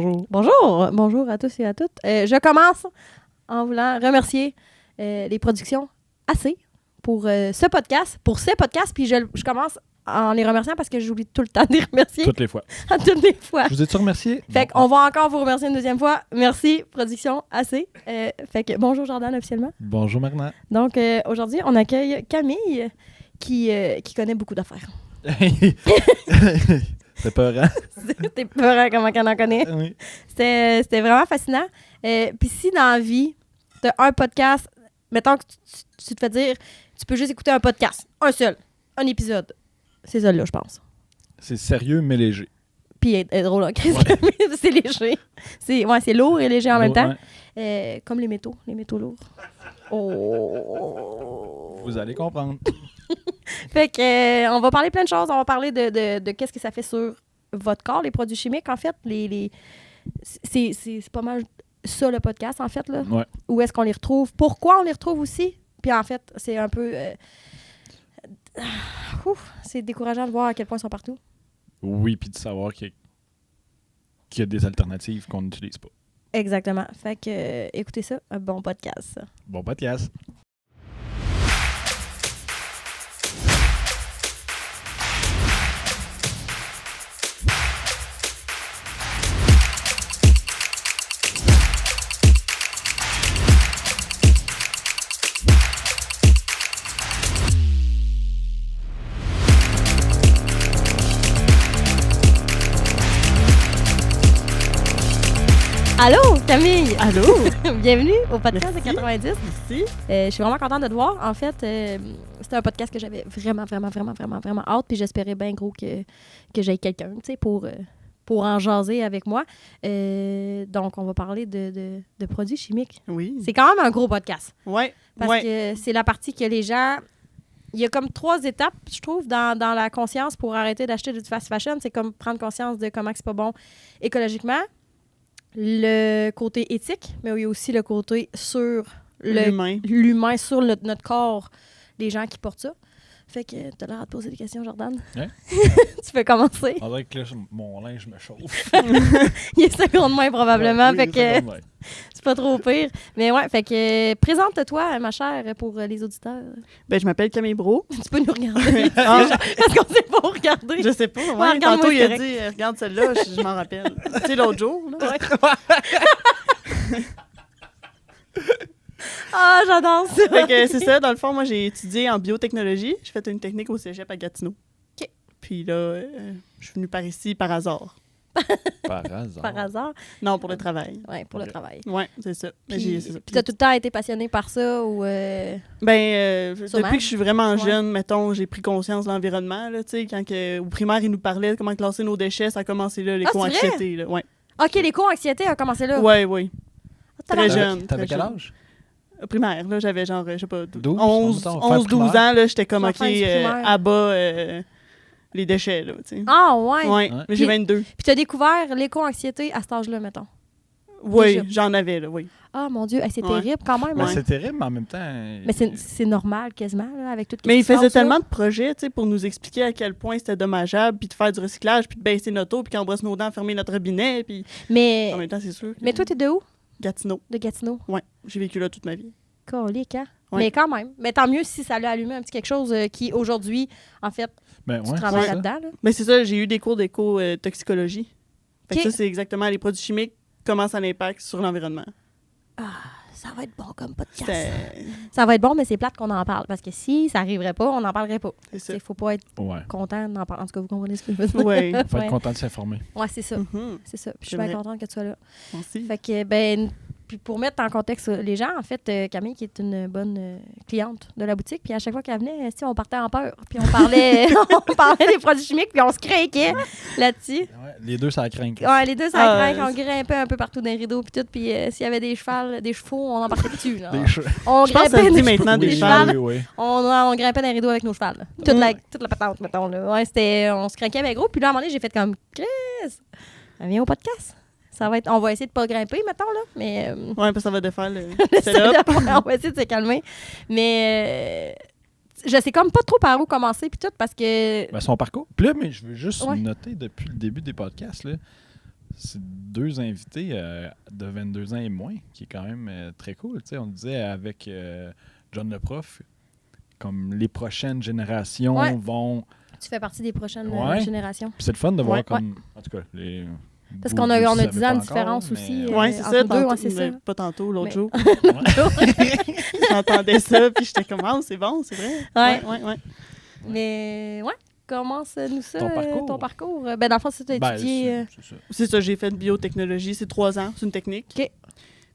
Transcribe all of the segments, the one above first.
Bonjour. Bonjour à tous et à toutes. Je commence en voulant remercier les productions AC pour ce podcast, puis je commence en les remerciant parce que j'oublie tout le temps de les remercier. Toutes les fois. Toutes les fois. Je vous ai-tu remercié? Fait qu'on va encore vous remercier une deuxième fois. Merci, production AC. Fait que bonjour Jordan officiellement. Bonjour Marna. Donc aujourd'hui, on accueille Camille qui connaît beaucoup d'affaires. C'est peurant. T'es peurant comment qu'on en connaît. Oui. C'était vraiment fascinant. Puis si dans la vie, t'as un podcast, mettons que tu te fais dire, tu peux juste écouter un podcast, un seul, un épisode. C'est ça là, je pense. C'est sérieux mais léger. Puis être drôle, hein, Chris. C'est léger. C'est lourd et léger en même temps. Ouais. Comme les métaux lourds. Oh! Vous allez comprendre. Fait que on va parler plein de choses. On va parler de qu'est-ce que ça fait sur votre corps, les produits chimiques, en fait. C'est pas mal ça, le podcast, en fait. Là. Ouais. Où est-ce qu'on les retrouve? Pourquoi on les retrouve aussi? Puis en fait, c'est un peu... c'est décourageant de voir à quel point ils sont partout. Oui, puis de savoir qu'il y a des alternatives qu'on n'utilise pas. Exactement. Fait que, écoutez ça, un bon podcast. Bon podcast. Allô, Camille! Allô? Bienvenue au podcast Merci. de 90. Merci. Je suis vraiment contente de te voir. En fait, c'était un podcast que j'avais vraiment hâte. Puis j'espérais bien gros que j'aie quelqu'un, tu sais, pour en jaser avec moi. Donc, on va parler de produits chimiques. Oui. C'est quand même un gros podcast. Ouais. Parce que c'est la partie que les gens... Il y a comme 3 étapes, je trouve, dans la conscience pour arrêter d'acheter du fast fashion. C'est comme prendre conscience de comment c'est pas bon écologiquement. Le côté éthique, mais il y a aussi le côté sur l'humain sur notre corps, les gens qui portent ça. Fait que t'as l'air à te poser des questions, Jordan. Ouais. Tu peux commencer. On dirait que là, mon linge me chauffe. Il est seconde main probablement, Ouais, fait oui, que seconde main. c'est pas trop pire. Mais ouais, fait que présente-toi, ma chère, pour les auditeurs. Ben, je m'appelle Camille Bro. Tu peux nous regarder. Ah, Parce qu'on sait pas où regarder. je sais pas. Ouais, Ouais, regarde-moi, tantôt, il c'est a correct. dit regarde celle-là, je m'en rappelle. Tu sais, l'autre jour. Là. Ouais. Ah, j'adore ça. Fait que c'est ça. Dans le fond, moi, j'ai étudié en biotechnologie. J'ai fait une technique au cégep à Gatineau. OK. Puis là, je suis venue par ici par hasard. Par hasard. Par hasard. Non, pour le travail. Ouais, pour le Ok. travail. Ouais, c'est ça. Mais c'est ça. Puis t'as tout le temps été passionné par ça ou... Depuis que je suis vraiment Ouais. jeune, mettons, j'ai pris conscience de l'environnement. Là, tu sais, quand au primaire, ils nous parlaient de comment classer nos déchets, ça a commencé là, l'éco-anxiété. Là. Ouais. OK, l'éco-anxiété a commencé là. Ouais, oui. Ah, Très tabarnak. jeune. T'avais très quel jeune. âge? Primaire, là, j'avais genre, je sais pas, 12, 11, mettons, fin 12 primaire. ans, là, j'étais comme, La OK, fin du primaire. abat les déchets, là, tu sais. Ah, ouais. Ouais, Ouais. mais j'ai Puis- 22. Puis t'as découvert l'éco-anxiété à cet âge-là, mettons. Oui, déjà. j'en avais, là, oui. Ah, mon Dieu, hey, c'est Ouais. terrible quand même. Ben, hein. c'est terrible, mais en même temps... Mais c'est normal quasiment, là, avec tout ce Mais qui il se faisait passe, là. tellement de projets, tu sais, pour nous expliquer à quel point c'était dommageable, puis de faire du recyclage, puis de baisser notre eau, puis qu'on brosse nos dents, fermer notre robinet, puis Mais, en même temps, c'est sûr. que- mais toi, t'es de où? Gatineau. De Gatineau. Ouais, j'ai vécu là toute ma vie. Colique, hein? Ouais. Mais quand même. Mais tant mieux si ça l'a allumé un petit quelque chose qui, aujourd'hui, en fait, Ben, tu ouais, travailles c'est ça. là-dedans. Là. Mais c'est ça, j'ai eu des cours d'éco-toxicologie. Fait que OK. ça, c'est exactement les produits chimiques, comment ça a un impact sur l'environnement. Ça va être bon comme podcast. C'était... Ça va être bon, mais c'est plate qu'on en parle. Parce que si ça arriverait pas, on n'en parlerait pas. C'est ça. Il faut pas être Ouais. content d'en parler. En tout cas, vous comprenez ce que je veux dire. Ouais. Faut Ouais. être content de s'informer. Ouais, c'est ça. Mhm. C'est ça. Puis je suis C'est bien vrai. contente que tu sois là. Merci. Fait que, ben, puis pour mettre en contexte les gens, en fait, Camille, qui est une bonne cliente de la boutique, puis à chaque fois qu'elle venait, on partait en peur. Puis on parlait, on parlait des produits chimiques, puis on se craquait là-dessus. Ouais, les deux, ça craint. Ouais, les deux, ça Ah, craque. On grimpait un peu partout dans les rideaux, puis tout. Puis s'il y avait des chevaux, on embarquait dessus. Là. Des cheveux. On Je pense que ça grimpait se dit des maintenant des des chevals. chevals. Oui, oui. On grimpait dans les rideaux avec nos chevals. là. Toute la patente, mettons. Là. Ouais, on se craquait bien gros. Puis là, à un moment donné, j'ai fait comme Chris, viens au podcast. On va essayer de pas grimper, mettons, là. Mais Ouais, parce que ça va défaire le ça, setup. on va essayer de se calmer. Mais je sais comme pas trop par où commencer, puis tout, parce que. Ben, son parcours. Puis là, mais je veux juste Ouais. noter depuis le début des podcasts, là, c'est 2 invités de 22 ans et moins, qui est quand même très cool. Tu sais, on disait avec John le prof, comme les prochaines générations Ouais. vont... Tu fais partie des prochaines Ouais. générations. Puis c'est le fun de voir Ouais. comme... En tout cas, les... Parce vous- qu'on a, vous on a savez 10 ans pas de encore, différence mais- aussi. Ouais, c'est entre ça. nous deux, ouais, Tantôt, c'est mais ça. pas tantôt, l'autre Mais- jour. J'entendais ça, puis j'étais comme, ah, c'est bon, c'est vrai. Ouais. Mais ouais, commence-nous ça, Ton parcours. Ben, dans le fond, c'est tu as Ben, étudié... c'est ça. C'est ça, j'ai fait de biotechnologie. C'est 3 ans, c'est une technique. OK.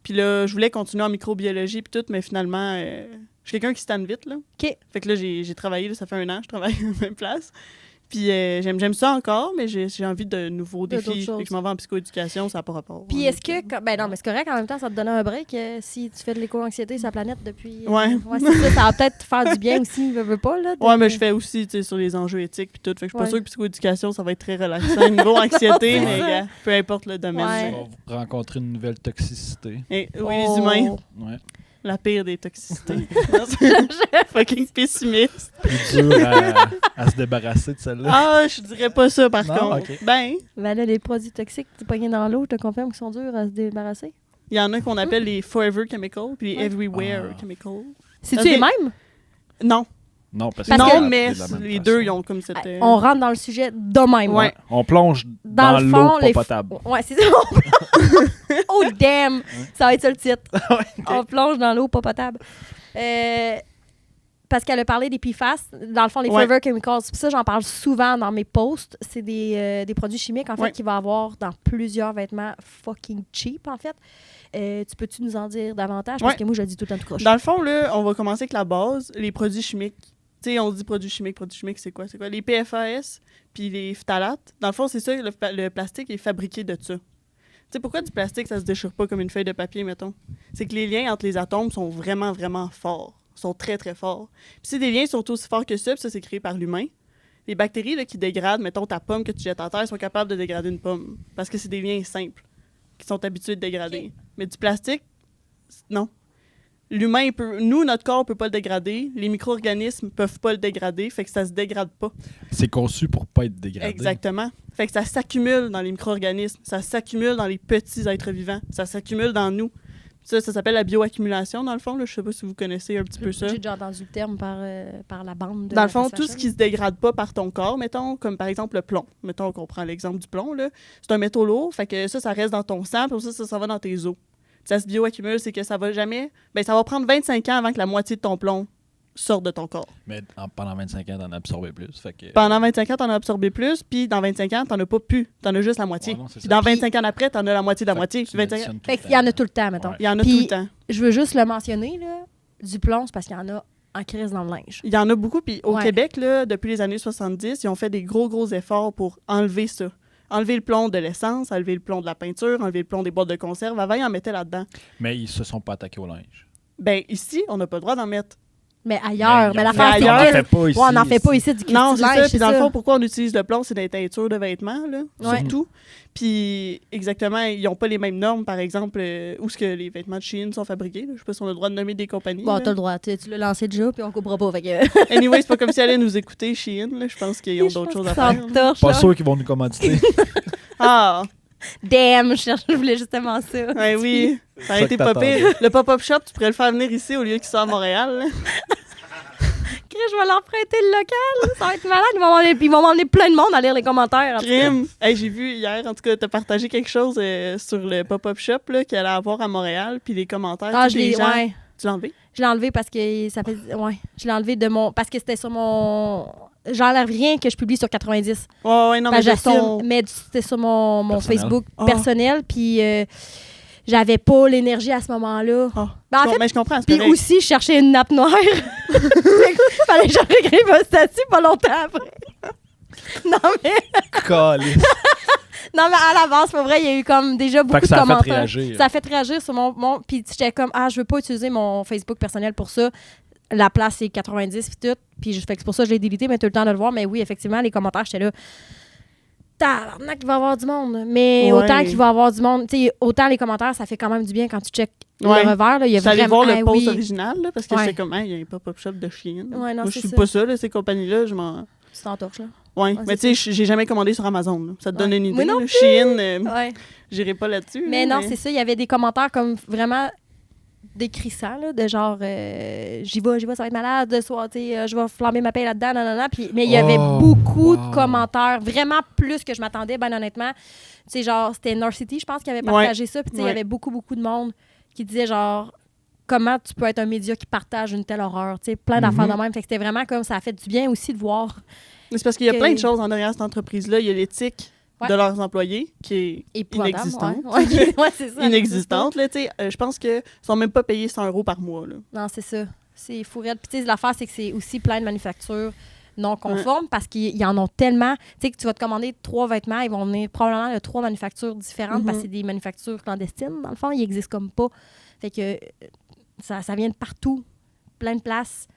Puis là, je voulais continuer en microbiologie, puis tout, mais finalement, je suis quelqu'un qui se tanne vite, là. OK. Fait que là, j'ai travaillé, là, ça fait 1 an, je travaille à la même place. Puis j'aime ça encore, mais j'ai envie de nouveaux D'autres défis. choses. Fait que je m'en vais en psychoéducation, ça n'a pas rapport. Puis hein, est-ce que... Ben non, mais c'est correct, en même temps, ça te donne un break si tu fais de l'éco-anxiété sur la planète depuis... Ouais. c'est ça, ça va peut-être te faire du bien aussi, veux pas, là. Ouais, mais je fais aussi, tu sais, sur les enjeux éthiques puis tout. Fait que je suis pas Ouais. sûre que psychoéducation, ça va être très relaxant. Niveau anxiété, C'est mais ça. peu importe le domaine. Ouais. Tu vas rencontrer une nouvelle toxicité. Et, oui, Oh. les humains, Ouais. la pire des toxicités. Fucking pessimiste. Plus dur à se débarrasser de celle-là. Ah, je dirais pas ça, par Non, contre. ok. Ben, Ben là, les produits toxiques, tu pognés dans l'eau, je te confirme qu'ils sont durs à se débarrasser. il y en a qu'on appelle les Forever Chemical puis les Ouais. Everywhere Ah. Chemical. C'est-tu Ok. les mêmes? Non, Non, parce Parce non, que- mais de la même les façon. deux, ils ont comme cette... On rentre dans le sujet de même. Ouais. On plonge Dans dans le l'eau fond, pas les potable. Ouais, c'est ça. Oh, damn! Ça va être ça le titre. On plonge dans l'eau pas potable. Parce qu'elle a parlé des PFAS. Dans le fond, les Ouais. Forever Chemicals. Puis ça, j'en parle souvent dans mes posts. C'est des produits chimiques, en fait, Ouais. qu'il va y avoir dans plusieurs vêtements fucking cheap, en fait. Tu peux-tu nous en dire davantage? Parce Ouais. que moi, je le dis tout le temps tout croche. Dans le fond, là, on va commencer avec la base, les produits chimiques. Tu sais, on dit produits chimiques, c'est quoi? C'est quoi? Les PFAS puis les phtalates. Dans le fond, c'est ça, le plastique est fabriqué de ça. Tu sais, pourquoi du plastique, ça se déchire pas comme une feuille de papier, mettons? C'est que les liens entre les atomes sont vraiment, vraiment forts. Sont très, très forts. Puis si des liens sont aussi forts que ça, puis ça, c'est créé par l'humain, les bactéries là, qui dégradent, mettons, ta pomme que tu jettes à terre, sont capables de dégrader une pomme. Parce que c'est des liens simples qui sont habitués de dégrader. Mais du plastique, non. L'humain peut... Nous, notre corps peut pas le dégrader. Les micro-organismes peuvent pas le dégrader. Fait que ça se dégrade pas. C'est conçu pour pas être dégradé. Exactement. Fait que ça s'accumule dans les micro-organismes. Ça s'accumule dans les petits êtres vivants. Ça s'accumule dans nous. Ça s'appelle la bioaccumulation, dans le fond. Là. Je sais pas si vous connaissez un petit peu ça. J'ai déjà entendu le terme par la bande. Dans le fond, tout ce qui se dégrade pas par ton corps, mettons, comme par exemple le plomb. Mettons qu'on prend l'exemple du plomb, là. C'est un métaux lourd, fait que ça reste dans ton sang, puis ça va dans tes os. Ça se bioaccumule, c'est que ça va jamais... Ben, ça va prendre 25 ans avant que la moitié de ton plomb sorte de ton corps. Mais pendant 25 ans, t'en as absorbé plus. Fait que... Pendant 25 ans, t'en as absorbé plus, puis dans 25 ans, t'en as pas plus. T'en as juste la moitié. Ouais, non, c'est Puis ça. dans 25 ans après, t'en as la moitié de la Fait moitié. que tu 25 ans. l'additionnes tout Fait le qu'il y en a temps. tout le temps, mettons. Ouais. Il y en a Puis- tout le temps. Je veux juste le mentionner, là, du plomb, c'est parce qu'il y en a en crise dans le linge. Il y en a beaucoup. Puis au Ouais. Québec, là, depuis les années 70, ils ont fait des gros efforts pour enlever ça. Enlever le plomb de l'essence, enlever le plomb de la peinture, enlever le plomb des boîtes de conserve. Avant, ils en mettaient là-dedans. Mais ils se sont pas attaqués au linge. Ben ici, on n'a pas le droit d'en mettre. Mais ailleurs, mais ils ont l'affaire, fait- c'est on en ailleurs. fait pas que... ici. Ouais, on n'en fait pas ici du Non, Christy c'est linge, ça. Puis dans le fond, pourquoi on utilise le plomb? C'est des teintures de vêtements, là, Ouais. surtout. Puis exactement, ils n'ont pas les mêmes normes, par exemple, où est-ce que les vêtements de Shein sont fabriqués. Là. Je sais pas si on a le droit de nommer des compagnies. Bon, là. t'as le droit. Tu l'as lancé déjà, puis on coupera pas. Fait que... Anyway, c'est pas comme si elle allait nous écouter, Shein. Là. Je pense qu'ils ont d'autres choses à faire. là. Pas sûr qu'ils vont nous commanditer. Ah, Damn, je voulais justement ça. ouais, oui. Ça a Ça été que pas t'attendais. pire. Le pop-up shop, tu pourrais le faire venir ici au lieu qu'il soit à Montréal. là. Chris, je vais leur prêter le local. Ça va être malade. Ils vont m'emmener plein de monde à lire les commentaires. en tout cas. Crime. Hey, j'ai vu hier, en tout cas, t'as partagé quelque chose sur le pop-up shop là, qu'il allait avoir à Montréal, puis les commentaires. Ah, tous je les l'ai, gens. ouais. Tu l'as enlevé? Je l'ai enlevé parce que ça fait. Ouais. Je l'ai enlevé de mon. Parce que c'était sur mon. J'enlève rien que je publie sur 90. Ouais, non, mais Page de j'assume. ton- Mais c'était sur mon Personnel. Facebook Ah. personnel. Puis j'avais pas l'énergie à ce moment-là. Ah. Ben, en Bon, fait, mais je comprends, c'est puis correct. aussi, je cherchais une nappe noire. Fallait que j'en écrive un statut pas longtemps après. non, mais à la base, pour vrai, il y a eu comme déjà beaucoup Fait que de ça a fait commentaires. réagir. Ça a fait réagir sur mon puis j'étais comme, je veux pas utiliser mon Facebook personnel pour ça. La place, c'est 90 puis tout. Puis fait que c'est pour ça que je l'ai délité, mais tout le temps de le voir. Mais oui, effectivement, les commentaires, j'étais là. Tabarnak, il va y avoir du monde. Mais Ouais. autant qu'il va y avoir du monde, tu sais, autant les commentaires, ça fait quand même du bien quand tu checkes Ouais. le revers. Là, il y a J'allais vraiment... voir le Ah, post oui. original, là, parce que Ouais. j'étais comme, il y a un pop-up shop de Shein. Ouais, non, Moi, je c'est suis ça. pas ça, là, ces compagnies-là, je m'en... Tu t'entorches, là. Ouais, Ouais, mais c'est tu sais, j'ai jamais commandé sur Amazon. Là. Ça te donne Ouais. une idée. Moi non là. plus. Shein, Ouais. j'irai pas là-dessus. Mais là, non, c'est ça. Il y avait des commentaires comme vraiment décrissants, là, de genre j'y vais, ça va être malade, soit je vais flamber ma paix là-dedans, nanana. Puis, mais il y avait beaucoup de commentaires, vraiment plus que je m'attendais, ben honnêtement. Tu sais, genre, c'était North City, je pense, qui avait partagé ça. Puis, tu sais, il y avait beaucoup de monde qui disait genre comment tu peux être un média qui partage une telle horreur, tu sais, plein d'affaires de même. Fait que c'était vraiment comme ça a fait du bien aussi de voir. C'est parce qu'il y a plein de choses en derrière cette entreprise-là. Il y a l'éthique de leurs employés qui est inexistante. Ouais, c'est ça. Inexistante, là, tu sais. Je pense qu'ils sont même pas payés 100 € par mois, là. Non, c'est ça. C'est fourette. Puis, tu sais, l'affaire, c'est que c'est aussi plein de manufactures non conformes parce qu'ils en ont tellement. Tu sais, que tu vas te commander 3 vêtements, ils vont venir probablement de 3 manufactures différentes parce que c'est des manufactures clandestines. Dans le fond, ils existent comme pas. Fait que ça vient de partout. Plein de places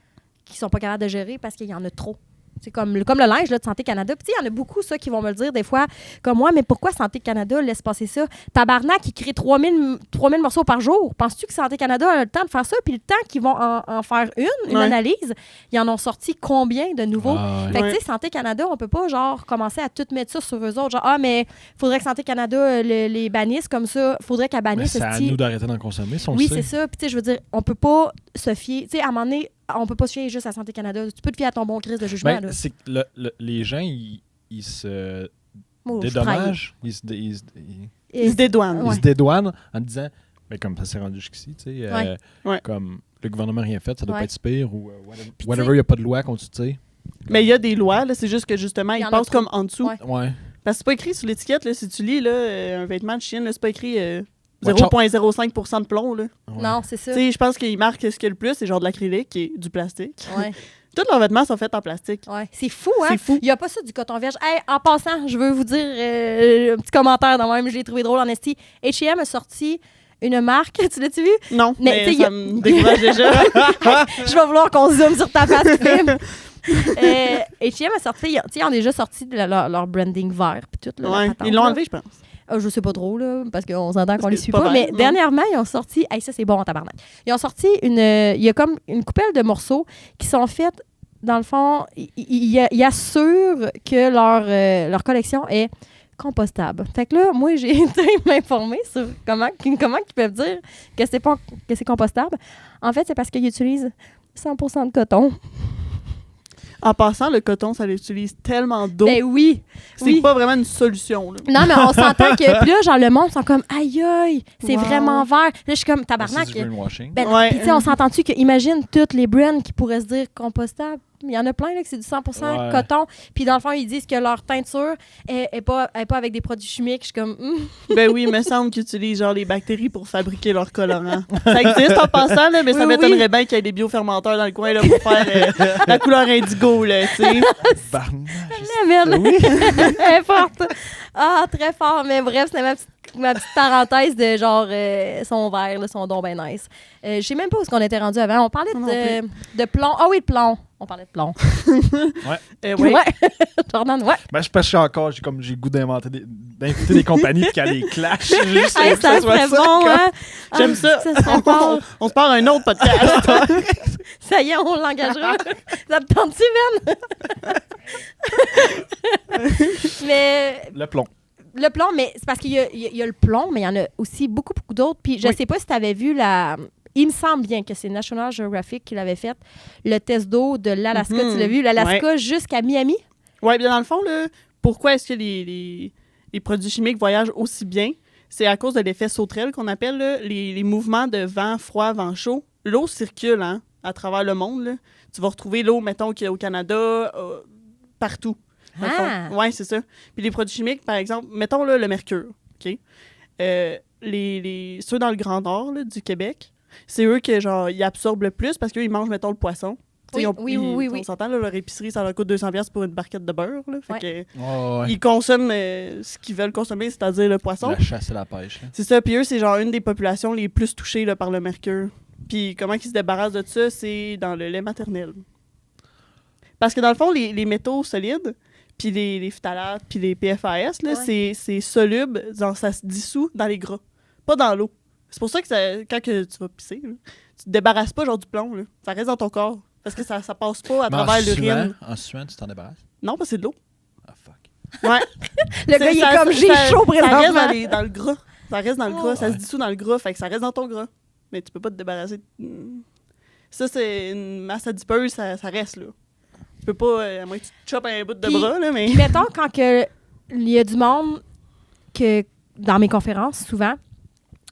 qui sont pas capables de gérer parce qu'il y en a trop. C'est comme le linge là, de Santé Canada. Puis, il y en a beaucoup, ça, qui vont me le dire des fois, comme moi, mais pourquoi Santé Canada laisse passer ça? Tabarnak, ils créent 3000 morceaux par jour. Penses-tu que Santé Canada a le temps de faire ça? Puis le temps qu'ils vont en faire une analyse, ils en ont sorti combien de nouveaux? Fait que, tu sais, Santé Canada, on peut pas, genre, commencer à tout mettre ça sur eux autres. Genre, mais faudrait que Santé Canada les bannisse comme ça. Faudrait qu'elle bannisse. C'est à nous d'arrêter d'en consommer, si on le sait. Oui, c'est ça. Puis, tu sais, je veux dire, on peut pas se fier. Tu sais, à un moment donné, on peut pas se fier juste à Santé Canada. Tu peux te fier à ton bon crise de jugement. Ben, c'est que les gens, ils se Oh, dédommagent. Ils se dédouanent. Ils se dédouanent en disant, ben, comme ça s'est rendu jusqu'ici, tu sais, comme le gouvernement n'a rien fait, ça doit pas être si pire, ou whatever, il n'y a pas de loi contre, tu sais. Mais il y a des lois, là, c'est juste que justement, ils passent comme en dessous. Ouais. Parce que c'est pas écrit sur l'étiquette, là, si tu lis là, un vêtement de Shein, là, c'est pas écrit 0,05% de plomb. Là. Ouais. Non, c'est ça. Je pense qu'ils marquent ce qu'il y a le plus, c'est genre de l'acrylique et du plastique. Ouais. Tous leurs vêtements sont faits en plastique. Ouais. C'est fou, hein? C'est fou. Il n'y a pas ça du coton vierge. Hey, en passant, je veux vous dire un petit commentaire dans même, je l'ai trouvé drôle en esti. H&M a sorti une marque, tu l'as-tu vu? Non, mais ça me décourage déjà. Je vais vouloir qu'on zoome sur ta face, film. H&M a sorti, ils ont déjà sorti leur branding vert. Puis tout, là, ils l'ont enlevé, je pense. Je sais pas trop, là, parce qu'on s'entend qu'on les suit pas. Mais dernièrement, ils ont sorti... Hey, ça, c'est bon en tabarnak. Ils ont sorti il y a comme une coupelle de morceaux qui sont faits, dans le fond, ils assurent que leur collection est compostable. Fait que là, moi, j'ai été m'informer sur comment ils peuvent dire que c'est compostable. En fait, c'est parce qu'ils utilisent 100% de coton. En passant, le coton, ça l'utilise tellement d'eau. Ben oui. C'est pas vraiment une solution. Là. Non, mais on s'entend que... Puis là, genre, le monde sont comme, aïe, aïe, c'est vraiment vert. Là, je suis comme, tabarnak. C'est du greenwashing. Ben, puis tu sais, on s'entend-tu que, imagine toutes les brands qui pourraient se dire compostable. Il y en a plein, là, que c'est du 100% coton. Puis dans le fond, ils disent que leur teinture est pas avec des produits chimiques. Je suis comme... Ben oui, il me semble qu'ils utilisent genre les bactéries pour fabriquer leur colorant. Ça existe en passant, là, mais ça m'étonnerait bien qu'il y ait des biofermenteurs dans le coin là, pour faire la couleur indigo, là, tu sais. La merde! Elle est forte! Ah, très fort. Mais bref, c'était ma petite parenthèse de genre son verre, son don ben nice. Je sais même pas où est-ce qu'on était rendu avant. On parlait de plomb. Ah oui, de plomb. On parlait de plomb. Ouais. Jordan, ouais. Ben, je pense que encore, j'ai le goût d'inviter des compagnies qui a des clashs. Juste hey, ça serait bon, hein? J'aime ça. On se parle un autre podcast. Ça y est, on l'engagera. Ça te tente-tu, Ben? Mais... Le plomb. Le plomb, mais c'est parce qu'il y a le plomb, mais il y en a aussi beaucoup d'autres. Puis je sais pas si tu avais vu il me semble bien que c'est National Geographic qui l'avait fait, le test d'eau de l'Alaska. Tu l'as vu, l'Alaska jusqu'à Miami? Oui, bien dans le fond, là, pourquoi est-ce que les produits chimiques voyagent aussi bien? C'est à cause de l'effet sauterelle qu'on appelle là, les mouvements de vent froid, vent chaud. L'eau circule à travers le monde. Là. Tu vas retrouver l'eau, mettons, qu'il y a au Canada, partout. Oui, c'est ça. Puis les produits chimiques, par exemple, mettons là, le mercure. OK? Ceux dans le Grand Nord là, du Québec, c'est eux qui ils absorbent le plus parce qu'eux, ils mangent, mettons, le poisson. Oui. On s'entend, là, leur épicerie, ça leur coûte 200$ pour une barquette de beurre. Là, fait que, ils consomment ce qu'ils veulent consommer, c'est-à-dire le poisson. La chasse et la pêche. Là. C'est ça. Puis eux, c'est genre une des populations les plus touchées là, par le mercure. Puis comment ils se débarrassent de ça, c'est dans le lait maternel. Parce que dans le fond, les métaux solides, puis les phtalates, puis les PFAS, là, c'est soluble, ça se dissout dans les gras, pas dans l'eau. C'est pour ça que quand tu vas pisser, là, tu te débarrasses pas genre du plomb. Là. Ça reste dans ton corps. Parce que ça passe pas à travers l'urine. En suant, tu t'en débarrasses? Non, parce que c'est de l'eau. Ouais. Le gars, il est comme, j'ai chaud Ça reste présentement. dans le gras. Ça reste dans le gras. Ça ouais. se dissout dans le gras. Fait que ça reste dans ton gras. Mais tu peux pas te débarrasser. Ça, c'est une masse adipeuse, ça reste, là. Tu peux pas... à moins que tu te chopes un bout de Puis- bras, là, mais... Puis mettons, quand que il y a du monde que dans mes conférences, souvent,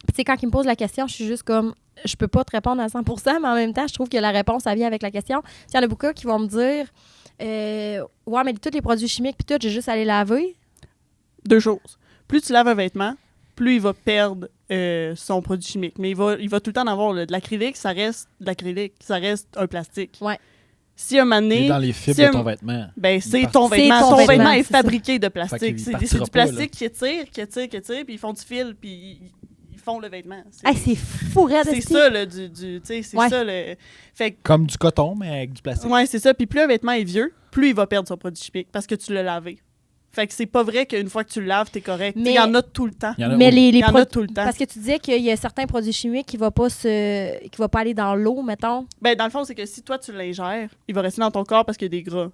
tu sais, quand ils me posent la question, je suis juste comme, je peux pas te répondre à 100%, mais en même temps, je trouve que la réponse, ça vient avec la question. Il y en a beaucoup qui vont me dire, ouais, mais tous les produits chimiques, puis tout, j'ai juste à les laver. 2 choses. Plus tu laves un vêtement, plus il va perdre son produit chimique. Mais il va tout le temps en avoir. Là. De l'acrylique, ça reste de l'acrylique. Ça reste un plastique. Ouais. Si un moment Il est donné, dans les fibres si de un- ton vêtement. ben, c'est Parce- ton C'est vêtement. ton Ton vêtement, vêtement est c'est ça. fabriqué de Fait plastique. qu'il C'est partira du pas, là. plastique qui étire, puis ils font du fil, puis ils font le vêtement. Hey, c'est fou, raide, C'est esti. ça, là, tu sais, c'est Ouais. ça, le... Fait que, Comme du coton, mais avec du plastique. ouais, c'est ça. Puis plus un vêtement est vieux, plus il va perdre son produit chimique parce que tu l'as lavé. Fait que c'est pas vrai qu'une fois que tu le laves, t'es correct. Mais- Il y en a tout le temps. Il y en a- Mais oui. les Il y en a produits. tout le temps. Parce que tu disais qu'il y a certains produits chimiques qui ne vont pas aller dans l'eau, mettons. Ben, dans le fond, c'est que si toi, tu l'ingères, il va rester dans ton corps parce qu'il y a des gras.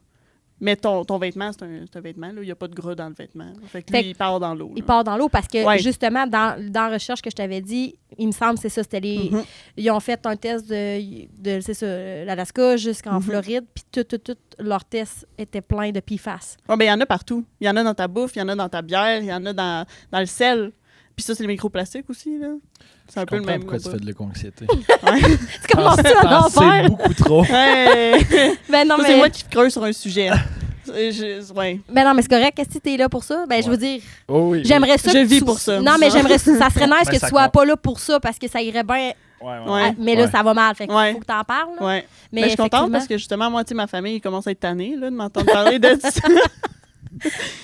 Mais ton vêtement, c'est un vêtement. Là. Il n'y a pas de gras dans le vêtement. Fait que lui, Fait il part dans l'eau. Il là. part dans l'eau parce que, Ouais. justement, dans la recherche que je t'avais dit, il me semble c'est ça, c'était les... Mhm. Ils ont fait un test de c'est ça, l'Alaska jusqu'en Mhm. Floride, puis tout leurs tests étaient pleins de PFAS. Ouais, ben, il y en a partout. Il y en a dans ta bouffe, il y en a dans ta bière, il y en a dans le sel. Puis ça, c'est le microplastique aussi. Là. C'est un Je peu le comprends même. pourquoi tu fais de l'éco-anxiété. Ouais. Tu commences à T'en sais l'enfer? beaucoup trop. Ouais. Ben non, Ça, mais... c'est moi qui creuse sur un sujet. Ouais. Ben non, mais c'est correct. Qu'est-ce que t'es là pour ça? Ben, je veux dire, Oh oui. j'aimerais ça Je que vis tu- pour ça. Non, mais j'aimerais ça. Ça serait nice Ben, que ça tu sois compte. pas là pour ça parce que ça irait bien. Ouais, Ouais. Mais là, Ouais. ça va mal. Fait qu'il Ouais. faut que t'en parles. là. Ouais. Mais Mais je suis contente effectivement- parce que justement, moi, tu sais, ma famille commence à être tannée là, de m'entendre parler de ça.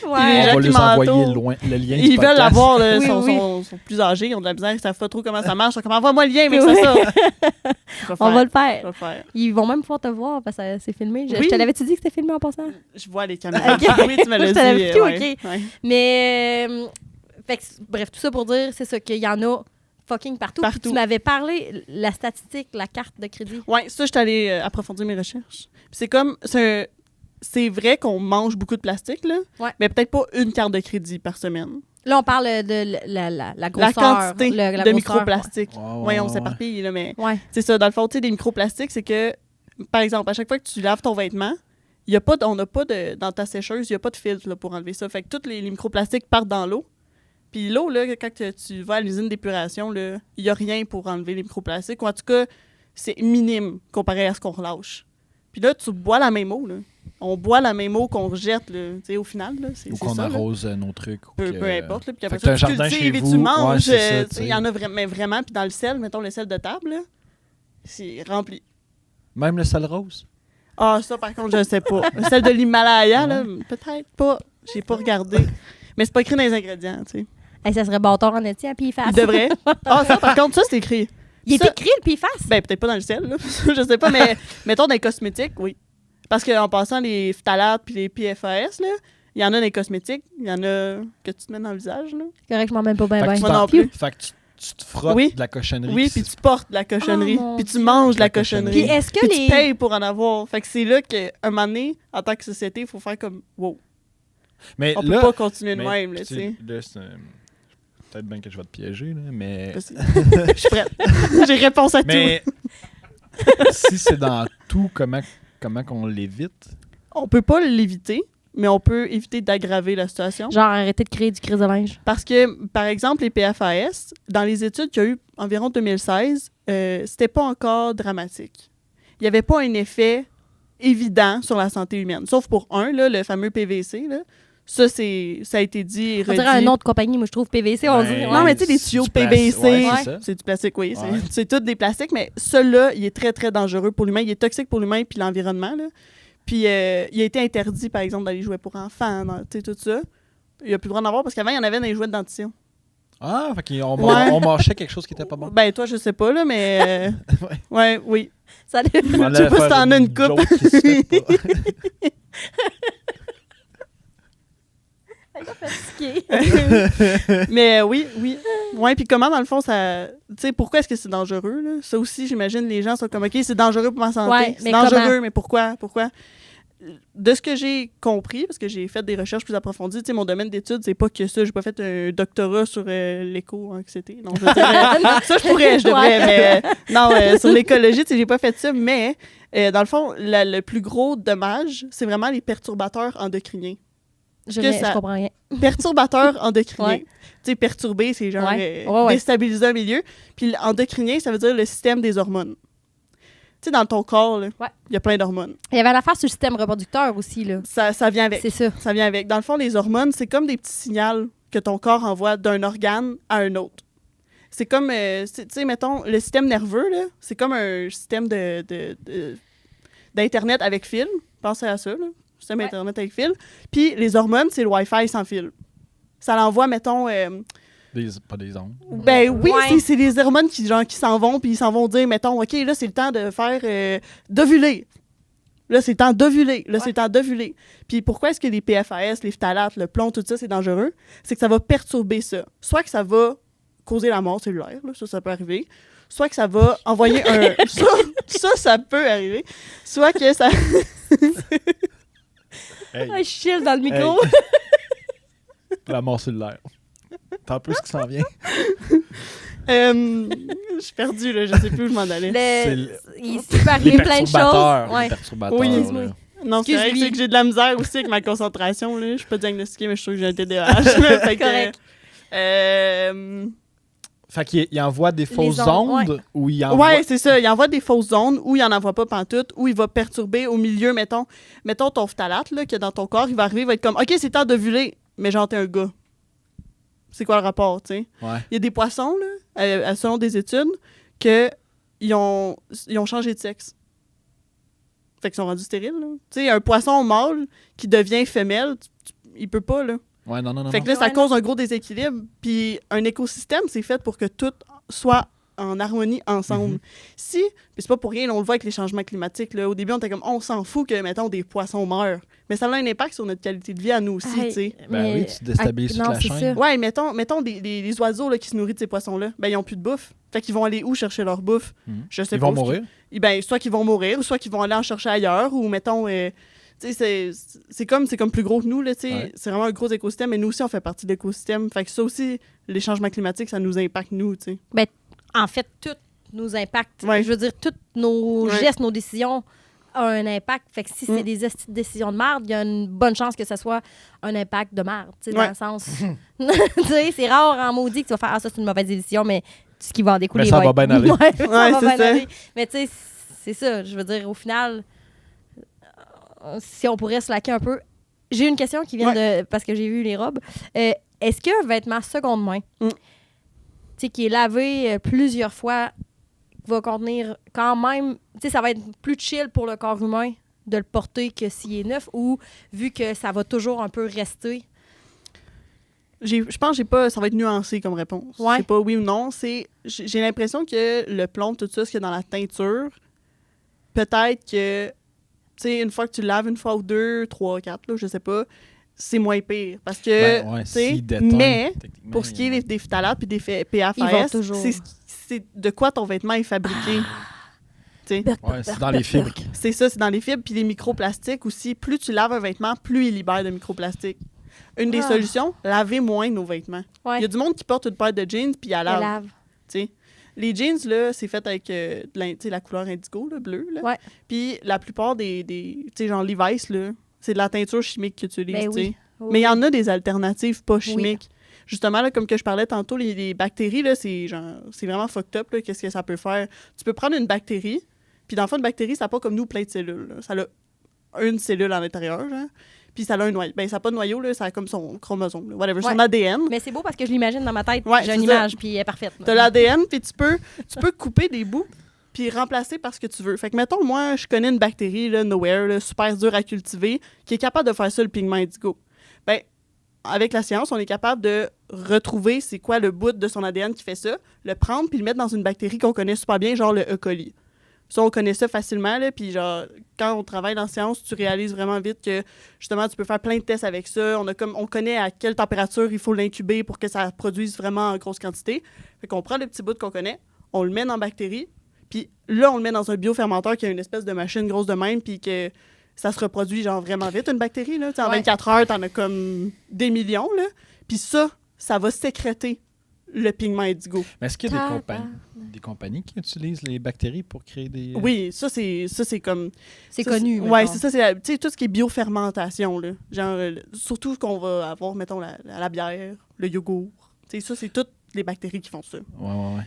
On les Ouais. gens va qui lui envoyer m'entourent, loin, le lien du Ils veulent podcast. l'avoir, là, Oui, sont, oui. sont plus âgés, ils ont de la misère, ils savent pas trop comment ça marche. Ils sont comme, envoie-moi le lien, mais c'est ça. On va le Je faire. vais le faire. Ils vont même pouvoir te voir parce que c'est filmé. Je Oui. te l'avais-tu dit que c'était filmé en passant? Je vois les caméras. Ok. Oui, tu me l'as Je dit. te l'avais dit, ouais. ok. Ouais. Mais, fait que, bref, tout ça pour dire, c'est ça, qu'il y en a fucking partout. Puis Partout. tu m'avais parlé, la statistique, la carte de crédit. Ouais, ça, je suis allée approfondir mes recherches. Puis c'est comme, c'est vrai qu'on mange beaucoup de plastique, là, Ouais. mais peut-être pas une carte de crédit par semaine. Là, on parle de la grosseur. La quantité la de grosseur. microplastiques. Ouais, Ouais, on ouais. s'éparpille, là, mais Ouais. c'est ça. Dans le fond, tu sais, des microplastiques, c'est que, par exemple, à chaque fois que tu laves ton vêtement, on n'a pas de, dans ta sécheuse, il n'y a pas de filtre là, pour enlever ça. Fait que tous les microplastiques partent dans l'eau. Puis l'eau, là, quand tu vas à l'usine d'épuration, là, il n'y a rien pour enlever les microplastiques. Ou en tout cas, c'est minime comparé à ce qu'on relâche. Puis là, tu bois la même eau, là. On boit la même eau qu'on rejette, là. Tu sais, au final, là, c'est Ou c'est qu'on ça, là. arrose nos trucs. ou Peu, que- peu importe. Là, puis après Fait que ça, t'as un tu jardin cultives chez et vous. tu manges. Ouais, c'est ça, Tu sais, il y en a mais vraiment. Puis dans le sel, mettons le sel de table, là, c'est rempli. Même le sel rose. Ah, ça, par contre, je ne sais pas. Le sel de l'Himalaya, là, peut-être pas. J'ai pas regardé. Mais c'est pas écrit dans les ingrédients, tu sais. Hey, ça serait bâtard en esti, puis il Il devrait. Ah, ça, par contre, ça, c'est écrit. Il est Ça- écrit le PFAS. Ben, peut-être pas dans le sel, là. Je sais pas, mais mettons dans les cosmétiques, oui. Parce qu'en passant, les phtalates puis les PFAS, là, il y en a dans les cosmétiques. Il y en a que tu te mets dans le visage, là. C'est correct, je m'en mets pas bien. Fait que tu Moi t'en- non plus. Fait que tu te frottes Oui. de la cochonnerie. Oui, puis tu portes de la cochonnerie. Oh, mon Puis tu Dieu. manges de la La cochonnerie. cochonnerie. Puis est-ce que Puis les. tu payes pour en avoir. Fait que c'est là qu'un moment donné, en tant que société, il faut faire comme wow. Mais On là, peut pas continuer de mais même, là, tu sais. là, c'est peut-être bien que je vais te piéger, là, mais... Je suis prête. J'ai réponse à tout. Mais si c'est dans tout, comment qu'on l'évite? On peut pas l'éviter, mais on peut éviter d'aggraver la situation. Genre, arrêter de créer du crise de linge. Parce que, par exemple, les PFAS, dans les études qu'il y a eu environ 2016, c'était pas encore dramatique. Il n'y avait pas un effet évident sur la santé humaine. Sauf pour un, là, le fameux PVC. Là. Ça a été dit et On redit. dirait une autre compagnie, moi je trouve PVC, on Ben, dirait. Non, ouais. mais tu sais, les tuyaux du PVC, ouais, c'est ça. c'est du plastique, oui. Ouais. C'est tout des plastiques, mais celui-là, il est très, très dangereux pour l'humain. Il est toxique pour l'humain puis l'environnement. Là. Puis il a été interdit, par exemple, dans les jouets pour enfants, tu sais, tout ça. Il n'y a plus le droit d'en avoir parce qu'avant, il y en avait dans les jouets de dentition. Ah, fait qu'on Ouais. on mâchait quelque chose qui était pas bon. Ben, toi, je sais pas, là, mais... ouais, oui. Ça dé- On allait sais pas si faire t'en as une coupe. joke qui se fait pas. Elle est fatiguée. Mais oui. Ouais, puis comment, dans le fond, ça... Tu sais, pourquoi est-ce que c'est dangereux, là? Ça aussi, j'imagine, les gens sont comme, OK, c'est dangereux pour ma santé. Ouais, c'est mais dangereux, comment? mais pourquoi? de ce que j'ai compris, parce que j'ai fait des recherches plus approfondies, tu sais, mon domaine d'études, c'est pas que ça. J'ai pas fait un doctorat sur l'éco-anxiété. Non, je veux dire, ça, je devrais, mais non, sur l'écologie, tu sais, j'ai pas fait ça. Mais, dans le fond, le plus gros dommage, c'est vraiment les perturbateurs endocriniens. Je comprends rien. Perturbateurs endocriniens. Ouais. Tu sais, perturber, c'est genre Ouais. déstabiliser un milieu. Puis l'endocrinien, ça veut dire le système des hormones. Tu sais, dans ton corps, il y a plein d'hormones. Il y avait l'affaire sur le système reproducteur aussi, là. Ça vient avec. C'est ça. Ça vient avec. Dans le fond, les hormones, c'est comme des petits signaux que ton corps envoie d'un organe à un autre. C'est comme, tu sais, mettons, le système nerveux, là, c'est comme un système d'Internet avec fil. Pensez à ça, là. Système Internet avec fil. Puis les hormones, c'est le Wi-Fi sans fil. Ça l'envoie, mettons... Pas des ondes. Ben oui, c'est les hormones qui s'en vont, puis ils s'en vont dire, mettons, OK, là, c'est le temps de faire... d'ovuler. Là, c'est le temps d'ovuler. Là, c'est le temps d'ovuler. Puis pourquoi est-ce que les PFAS, les phtalates, le plomb, tout ça, c'est dangereux? C'est que ça va perturber ça. Soit que ça va causer la mort cellulaire, là, ça peut arriver. Soit que ça va envoyer un... ça peut arriver. Soit que ça... Hey. Je chill dans le micro. Hey. La mort cellulaire. T'as un peu ce qui s'en vient. Je suis perdue, là. Je sais plus où je m'en allais. Il peut arriver plein de choses. Les perturbateurs. Oui, là. Non, c'est vrai que, Excuse-lui. c'est que j'ai de la misère aussi avec ma concentration. Là. Je suis pas diagnostiquée, mais je suis sûre que j'ai un TDAH. Fait que, Correct. Fait qu'il envoie des fausses ondes, ondes ou il envoie... Ouais, c'est ça. Il envoie des fausses ondes ou il en envoie pas pantoute ou il va perturber au milieu, mettons ton phtalate là, qu'il y a dans ton corps, il va arriver, il va être comme « OK, c'est temps d'ovuler, mais genre, t'es un gars. » C'est quoi le rapport, tu sais? Ouais. Il y a des poissons, là, selon des études, qu'ils ont changé de sexe. Fait qu'ils sont rendus stériles, là. Tu sais, un poisson mâle qui devient femelle, il peut pas, là. Ouais, non. Fait que là, ça cause un gros déséquilibre. Puis un écosystème, c'est fait pour que tout soit en harmonie ensemble. Puis c'est pas pour rien, là, on le voit avec les changements climatiques. Là. Au début, on était comme, on s'en fout que, mettons, des poissons meurent. Mais ça a un impact sur notre qualité de vie à nous aussi, tu sais. Ben oui, tu déstabilises toute la chaîne. Ouais, mettons les oiseaux là, qui se nourrissent de ces poissons-là, ben ils ont plus de bouffe. Fait qu'ils vont aller où chercher leur bouffe? Je sais Ils pas. vont mourir? Ben, soit qu'ils vont mourir, soit qu'ils vont aller en chercher ailleurs, ou mettons... tu sais, c'est comme plus gros que nous, là, tu sais. Ouais. C'est vraiment un gros écosystème, mais nous aussi, on fait partie de l'écosystème. Fait que ça aussi, les changements climatiques, ça nous impacte, nous, tu sais. Ben, en fait, tout nous impacte. Ouais. Je veux dire, tous nos Ouais. gestes, nos décisions ont un impact. Fait que si c'est des décisions de merde, il y a une bonne chance que ce soit un impact de merde, tu sais, dans Ouais. le sens... tu sais, c'est rare en maudit que tu vas faire « Ah, ça, c'est une mauvaise décision », mais ce qui va en découler... Mais ça va bien aller. Ouais, ça va c'est bien ça. aller. Mais tu sais, c'est ça. Je veux dire, au final... si on pourrait se laquer un peu. J'ai une question qui vient de... Parce que j'ai vu les robes. Est-ce qu'un vêtement seconde main, tu sais, qui est lavé plusieurs fois, va contenir quand même... Tu sais, ça va être plus chill pour le corps humain de le porter que s'il est neuf, ou vu que ça va toujours un peu rester? Je pense que ça va être nuancé comme réponse. Ouais. C'est pas oui ou non. J'ai l'impression que le plomb, tout ça, ce qu'il y a dans la teinture, peut-être que, tu sais, une fois que tu le laves, une fois ou deux, 3, 4, là, je sais pas, c'est moins pire. Parce que, Ben ouais, tu sais, s'il déteint, mais techniquement, pour ce qui est des phtalates puis des Ils vont PFAS, toujours- c'est de quoi ton vêtement est fabriqué. Tu sais. Ouais, c'est dans les fibres. C'est ça, c'est dans les fibres. Puis les microplastiques aussi, plus tu laves un vêtement, plus il libère de microplastiques. Une des solutions, laver moins nos vêtements. Ouais. Il y a du monde qui porte une paire de jeans puis elle Elle lave. lave. Tu sais. Les jeans, là, c'est fait avec la couleur indigo, le bleu. Là. Ouais. Puis la plupart des tu sais, genre Levi's, là, c'est de la teinture chimique qu'ils utilisent. Ben tu sais. oui. Oui. Mais il y en a des alternatives pas chimiques. Justement, là, comme que je parlais tantôt, les bactéries, là, c'est vraiment fucked up, là, qu'est-ce que ça peut faire. Tu peux prendre une bactérie, puis dans le fond, une bactérie, ça n'a pas comme nous plein de cellules. Là. Ça a une cellule à l'intérieur, genre. Puis ça a un noyau. Ben, ça n'a pas de noyau, là, ça a comme son chromosome, là, whatever, son Ouais. ADN. Mais c'est beau parce que je l'imagine dans ma tête. Ouais, J'ai une c'est ça. image, puis elle est parfaite. Tu as l'ADN, puis tu peux couper des bouts, puis remplacer par ce que tu veux. Fait que, mettons, moi, je connais une bactérie, là, Nowhere, là, super dure à cultiver, qui est capable de faire ça, le pigment indigo. Ben, avec la science, on est capable de retrouver c'est quoi le bout de son ADN qui fait ça, le prendre, puis le mettre dans une bactérie qu'on connaît super bien, genre le E. coli. Ça, on connaît ça facilement, là, puis genre, quand on travaille dans la science, tu réalises vraiment vite que, justement, tu peux faire plein de tests avec ça. On connaît à quelle température il faut l'incuber pour que ça produise vraiment en grosse quantité. Fait qu'on prend le petit bout qu'on connaît, on le met dans la bactérie, puis là, on le met dans un biofermenteur qui a une espèce de machine grosse de même, puis que ça se reproduit genre vraiment vite, une bactérie. Là. En Ouais. 24 heures, t'en as comme des millions. Là. Puis ça va sécréter le pigment indigo. Mais est-ce qu'il y a Tabarnak. des compagnies qui utilisent les bactéries pour créer des... Oui, ça, c'est comme... C'est ça, connu. Oui, mettons. c'est ça. C'est tu sais, tout ce qui est biofermentation. Là. Genre, surtout qu'on va avoir, mettons, la bière, le yogourt. Tu sais, ça, c'est toutes les bactéries qui font ça. Ouais.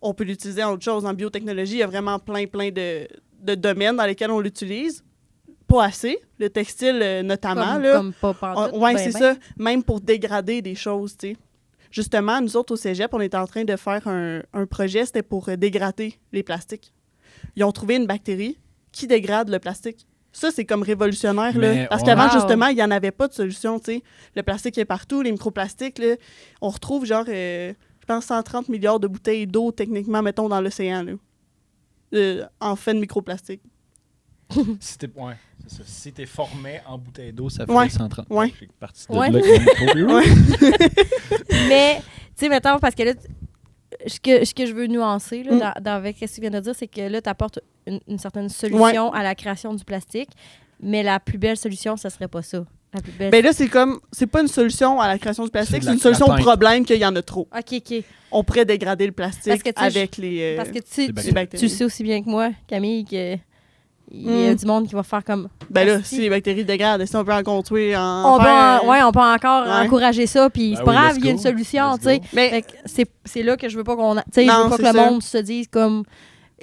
On peut l'utiliser en autre chose. En biotechnologie, il y a vraiment plein de domaines dans lesquels on l'utilise. Pas assez. Le textile, notamment. Comme, là. comme pas pantoute, Oui, ben, c'est ben. ça. Même pour dégrader des choses, tu sais. Justement, nous autres, au cégep, on est en train de faire un projet, c'était pour dégrader les plastiques. Ils ont trouvé une bactérie qui dégrade le plastique. Ça, c'est comme révolutionnaire, là. Mais Parce on- qu'avant, Wow. justement, il n'y en avait pas de solution, tu sais. Le plastique est partout, les microplastiques, là. On retrouve, genre, je pense, 130 milliards de bouteilles d'eau, techniquement, mettons, dans l'océan, là. En fait de microplastiques. Si t'es c'est ça. Si t'es formé en bouteille d'eau, ça fait Ouais. 130. Ouais. J'ai parti de Ouais. là avec mon micro. Mais, tu sais, mettons, parce que là, ce que je veux nuancer là, avec ce que tu viens de dire, c'est que là, tu apportes une certaine solution à la création du plastique, mais la plus belle solution, ça serait pas ça. La plus belle. Ben là, c'est pas une solution à la création du plastique, C'est de c'est la- une solution la au teinte. problème qu'il y en a trop. OK. On pourrait dégrader le plastique Parce que, tu sais, avec les... Parce que tu les sais, bactéries. tu sais aussi bien que moi, Camille, que il y a du monde qui va faire comme... Ben là, Asti. si les bactéries dégradent, si on peut en construire en... On peut, faire, on peut encore ouais. encourager ça, puis Ben c'est pas oui, grave, let's il y a une go. solution, Let's tu sais. go. Mais Fait que c'est là que je veux pas qu'on... Tu sais, je Non, veux pas que c'est le ça. monde se dise comme...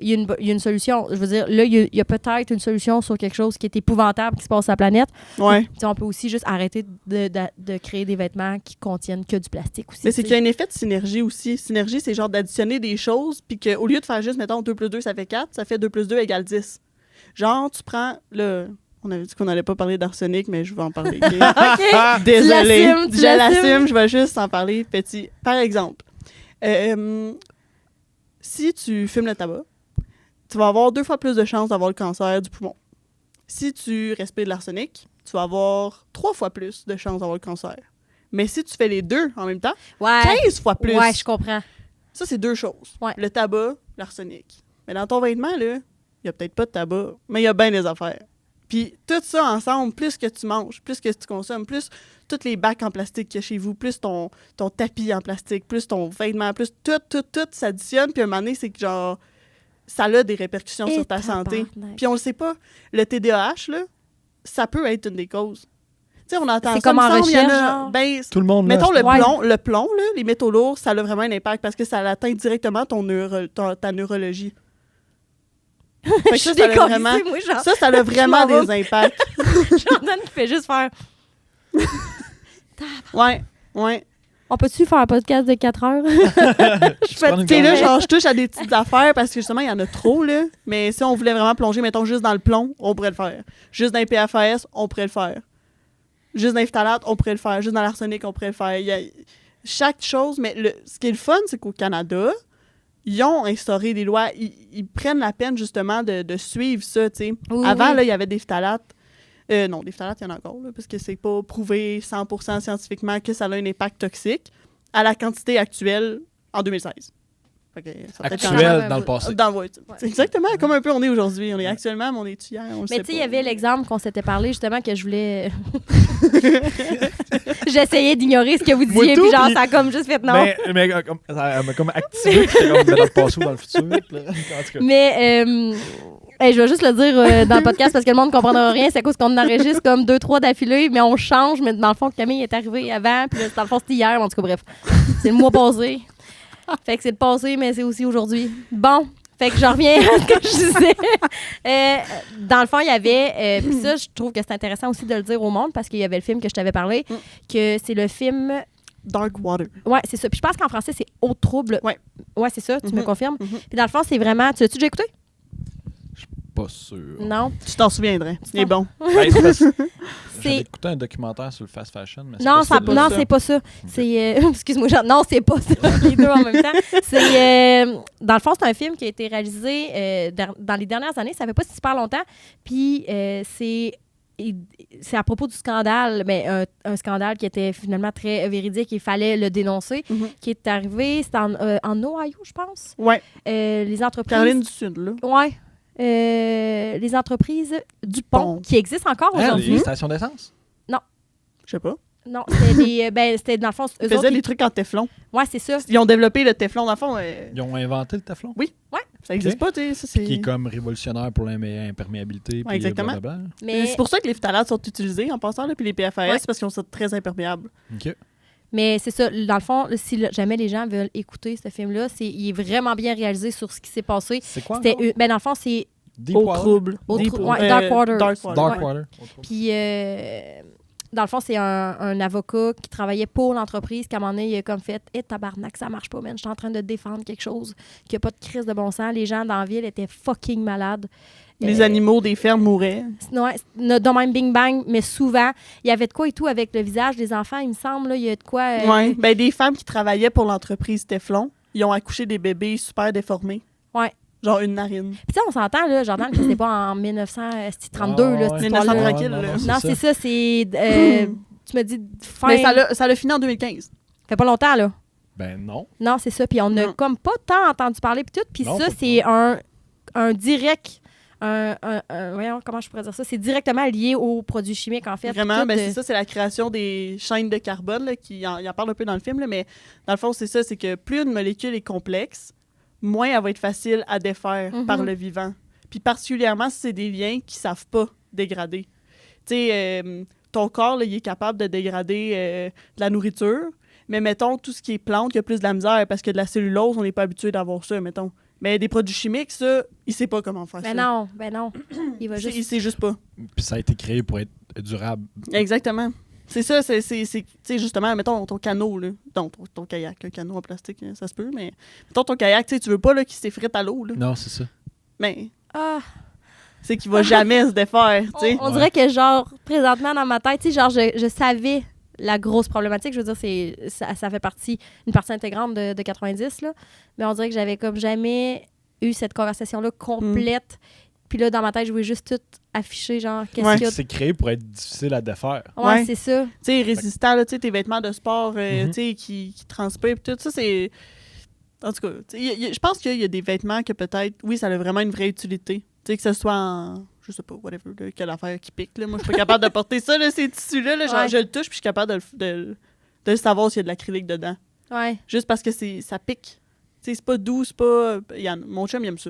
Il y a une solution. Je veux dire, là, il y a peut-être une solution sur quelque chose qui est épouvantable qui se passe sur la planète. ouais. Tu sais, on peut aussi juste arrêter de créer des vêtements qui contiennent que du plastique aussi. Mais c'est tu qu'il y sais. a un effet de synergie aussi. Synergie, c'est genre d'additionner des choses, puis qu'au lieu de faire juste, mettons, 2 plus 2, ça fait 4, ça fait 2 plus 2 égale 10. Genre, tu prends le... On avait dit qu'on n'allait pas parler d'arsenic, mais je vais en parler. ok? OK! Désolée. l'assumes, tu Je l'assumes. l'assume, je vais juste en parler petit. Par exemple, si tu fumes le tabac, tu vas avoir 2 fois plus de chances d'avoir le cancer du poumon. Si tu respires de l'arsenic, tu vas avoir 3 fois plus de chances d'avoir le cancer. Mais si tu fais les deux en même temps, Ouais. 15 fois plus. Ouais, je comprends. Ça, c'est 2 choses. Ouais. Le tabac, l'arsenic. Mais dans ton vêtement, là, il n'y a peut-être pas de tabac, mais il y a bien des affaires. Puis tout ça ensemble, plus que tu manges, plus que tu consommes, plus tous les bacs en plastique qu'il y a chez vous, plus ton tapis en plastique, plus ton vêtement, plus tout s'additionne. Puis à un moment donné, c'est que genre, ça a des répercussions Et sur ta santé. tabarnak. Puis on le sait pas. Le TDAH, là, ça peut être une des causes. Tu sais, on entend C'est ça, comme me en semble, il y en a- recherche, genre? ben, Tout le monde là, mettons c'est- le plomb, là, les métaux lourds, ça a vraiment un impact parce que ça atteint directement ta neurologie. Fait que Je suis ça a décollissée, vraiment, moi, genre. ça a vraiment m'en des impacts. Jordan qui fait juste faire... Ouais. On peut-tu faire un podcast de 4 heures? Je prends une Tu sais, là, gorgée. genre, je touche à des petites affaires parce que justement, il y en a trop, là. Mais si on voulait vraiment plonger, mettons, juste dans le plomb, on pourrait le faire. Juste dans les PFAS, on pourrait le faire. Juste dans les phtalates, on pourrait le faire. Juste dans l'arsenic, on pourrait le faire. Il y a chaque chose, mais ce qui est le fun, c'est qu'au Canada, ils ont instauré des lois. Ils prennent la peine, justement, de suivre ça, tu sais. Oui, Avant, oui. là, il y avait des phtalates. Non, des phtalates, il y en a encore, là, parce que c'est pas prouvé 100% scientifiquement que ça a un impact toxique à la quantité actuelle en 2016. Fait que ça a peut-être changé. Actuel dans le passé. Dans, ouais, c'est exactement comme un peu on est aujourd'hui. On est actuellement, mais on est hier, on le Mais sait tu sais, il y pas. avait l'exemple qu'on s'était parlé, justement, que je voulais... J'essayais d'ignorer ce que vous Moi disiez, tout, puis genre, puis- ça a comme juste fait non. Mais ça m'a comme activé, puis j'étais comme dans le passé ou dans le futur. Là. En tout cas. Mais je vais juste le dire dans le podcast parce que le monde ne comprendra rien. C'est à cause qu'on enregistre comme 2-3 d'affilée, mais on change. Mais dans le fond, Camille est arrivée avant. Puis là, dans le fond, c'était hier. En tout cas, bref. C'est le mois passé. Fait que c'est le passé, mais c'est aussi aujourd'hui. Bon. Fait que je reviens à ce que je disais. Dans le fond, il y avait... puis ça, je trouve que c'est intéressant aussi de le dire au monde parce qu'il y avait le film que je t'avais parlé, que c'est le film... Dark Water. Ouais, c'est ça. Puis je pense qu'en français, c'est Eau trouble. Ouais. Ouais, c'est ça. Tu me Mhm. confirmes? Mhm. Puis dans le fond, c'est vraiment... Tu l'as-tu déjà écouté? Pas sûr. Non. Tu t'en souviendrais. Il est bon. Ouais, c'est parce- J'avais C'est... écouté un documentaire sur le fast fashion, mais c'est Non, pas ça, ça. non, c'est pas ça. C'est excuse-moi, non, c'est pas ça. Les deux en même temps. C'est dans le fond, c'est un film qui a été réalisé dans les dernières années. Ça fait pas si super longtemps. Puis c'est à propos du scandale, mais un scandale qui était finalement très véridique. Il fallait le dénoncer. Mhm. Qui est arrivé, c'était en Ohio, je pense. Ouais. Les entreprises. Caroline du Sud, là. Ouais. Les entreprises du pont, Pont. qui existent encore aujourd'hui. Les stations d'essence? Je sais pas. Non, c'était dans le fond, eux Ils autres, faisaient des trucs en téflon. Ouais, c'est ça. Ils ont développé le téflon. Dans le fond, Ils ont inventé le Teflon? ça n'existe pas, tu sais. Ça, c'est... Qui est comme révolutionnaire pour l'imperméabilité. puis exactement. blablabla. Mais, C'est pour ça que les phtalates sont utilisés en passant, là, puis les PFAS, Ouais. c'est parce qu'ils sont très imperméables. OK. mais c'est ça, dans le fond, si jamais les gens veulent écouter ce film-là, il est vraiment bien réalisé sur ce qui s'est passé. C'est quoi? C'était, encore? dans le fond, c'est Au Deepwater? trouble. Au Deep- trou- ouais, Dark Waters. Dark Darkwater. Puis, dans le fond, c'est un avocat qui travaillait pour l'entreprise qui, à un moment donné, il a comme fait « tabarnak, ça marche pas, man. Je suis en train de défendre quelque chose qui a pas de crise de bon sens. Les gens dans la ville étaient fucking malades. Les animaux des fermes mouraient. Ouais, dans même Bing Bang, mais souvent, il y avait de quoi et tout avec le visage des enfants, il me semble. Là, il y a de quoi... Ouais. Ben, des femmes qui travaillaient pour l'entreprise Teflon, ils ont accouché des bébés super déformés. Ouais. Genre une narine. Puis tu sais, on s'entend, là, Jordan, que c'était pas en 1932, là, cette ouais. histoire-là. 1900 tranquille, là. Non, c'est ça, c'est... tu me dis fin... Mais ça l'a fini en 2015. fait pas longtemps, là. Ben non. Non, c'est ça. Puis on n'a Non. comme pas tant entendu parler, puis tout. Puis Non, ça, pas c'est un direct... voyons, comment je pourrais dire ça? C'est directement lié aux produits chimiques, en fait. Vraiment, Tout, ben, c'est ça, c'est la création des chaînes de carbone, là, il en parle un peu dans le film, là, mais dans le fond, c'est ça, c'est que plus une molécule est complexe, moins elle va être facile à défaire Mhm. par le vivant. Puis particulièrement si c'est des liens qui savent pas dégrader. Tu sais, ton corps, là, il est capable de dégrader de la nourriture, mais mettons, tout ce qui est plante, il y a plus de la misère, parce que de la cellulose, on n'est pas habitué d'avoir ça, mettons. Mais des produits chimiques, ça, il sait pas comment faire ça. Ben non. Il va juste... Il sait juste pas. Puis ça a été créé pour être durable. Exactement. C'est ça, c'est tu sais, justement, mettons ton canot, là. Donc, ton kayak, un canot en plastique, ça se peut, mais mettons ton kayak, tu sais, tu veux pas là, qu'il s'effrite à l'eau, là. Non, c'est ça. Mais Ah, c'est qu'il va jamais se défaire, tu sais. on dirait que, genre, présentement, dans ma tête, tu sais, genre, je savais la grosse problématique. Je veux dire, ça fait une partie intégrante de 90, là. Mais on dirait que j'avais comme jamais eu cette conversation-là complète. Puis là, dans ma tête, je voulais juste tout afficher, genre, qu'est-ce Ouais. qu'il y a... C'est créé pour être difficile à défaire. Ouais, Ouais. c'est ça. Tu sais, résistant, là, tu sais, tes vêtements de sport, Mhm. tu sais, qui transpirent, pis tout ça, c'est... En tout cas, tu sais, je pense qu'il y a des vêtements que peut-être, oui, ça a vraiment une vraie utilité. Tu sais, que ce soit en... Je sais pas, whatever, là, quelle affaire qui pique, là. Moi, je suis pas capable de porter ça, là, ces tissus-là, là, genre, Ouais. je le touche, puis je suis capable de le savoir s'il y a de l'acrylique dedans. Ouais. Juste parce que ça pique. Tu sais, c'est pas doux, c'est pas... Mon chum, il aime ça.